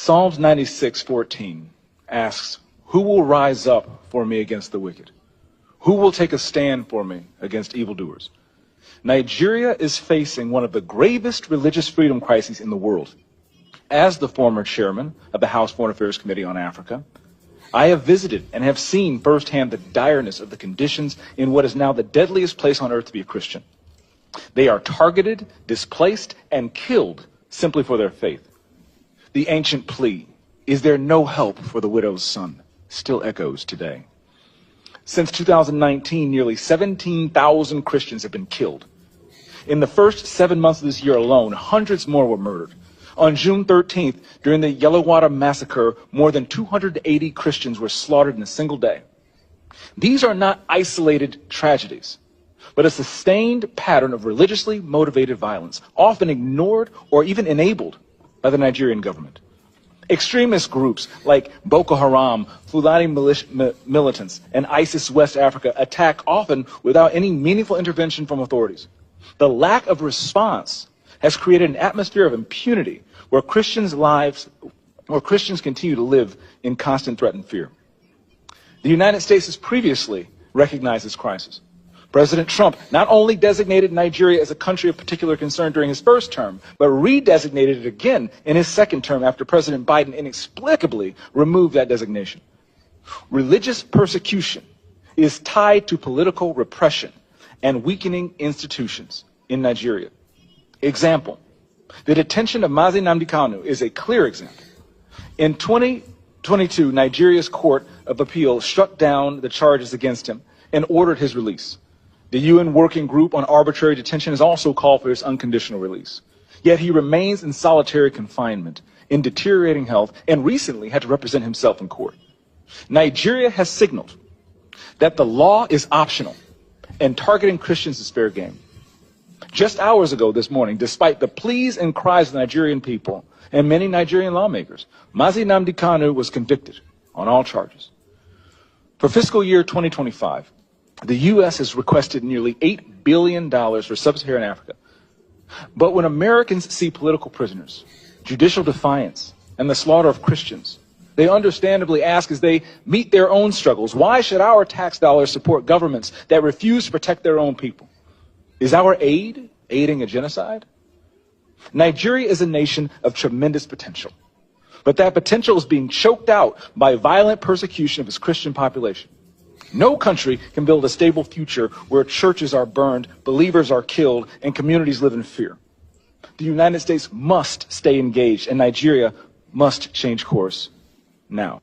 Psalms 96:14 asks, "Who will rise up for me against the wicked? Who will take a stand for me against evildoers?" Nigeria is facing one of the gravest religious freedom crises in the world. As the former chairman of the House Foreign Affairs Committee on Africa, I have visited and have seen firsthand the direness of the conditions in what is now the deadliest place on earth to be a Christian. They are targeted, displaced, and killed simply for their faith. The ancient plea, "Is there no help for the widow's son?" still echoes today. Since 2019, nearly 17,000 Christians have been killed. In the first 7 months of this year alone, hundreds more were murdered. On June 13th, during the Yellowater massacre, more than 280 Christians were slaughtered in a single day. These are not isolated tragedies, but a sustained pattern of religiously motivated violence, often ignored or even enabled by the Nigerian government. Extremist groups like Boko Haram, Fulani militants, and ISIS West Africa attack often without any meaningful intervention from authorities. The lack of response has created an atmosphere of impunity where Christians continue to live in constant threat and fear. The United States has previously recognized this crisis. President Trump not only designated Nigeria as a country of particular concern during his first term, but redesignated it again in his second term after President Biden inexplicably removed that designation. Religious persecution is tied to political repression and weakening institutions in Nigeria. Example, the detention of NNAMDI Kanu is a clear example. In 2022, Nigeria's Court of Appeal struck down the charges against him and ordered his release. The UN Working Group on Arbitrary Detention has also called for his unconditional release. Yet he remains in solitary confinement, in deteriorating health, and recently had to represent himself in court. Nigeria has signaled that the law is optional and targeting Christians is fair game. Just hours ago this morning, despite the pleas and cries of the Nigerian people and many Nigerian lawmakers, NNAMDI Kanu was convicted on all charges. For fiscal year 2025, the U.S. has requested nearly $8 billion for sub-Saharan Africa. But when Americans see political prisoners, judicial defiance, and the slaughter of Christians, they understandably ask as they meet their own struggles, why should our tax dollars support governments that refuse to protect their own people? Is our aid aiding a genocide? Nigeria is a nation of tremendous potential, but that potential is being choked out by violent persecution of its Christian population. No country can build a stable future where churches are burned, believers are killed, and communities live in fear. The United States must stay engaged, and Nigeria must change course now.